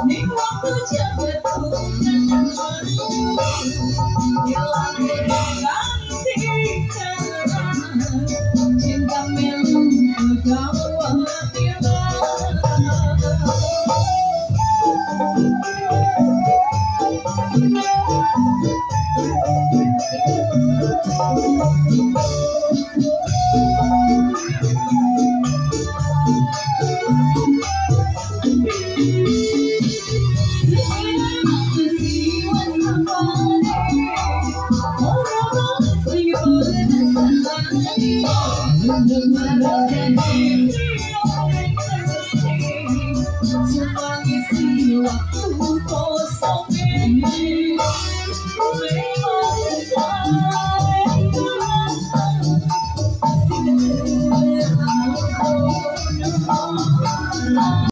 Di waktu jabatan bila gantikan cinta melu kegawat tiba. Waktu kosong ini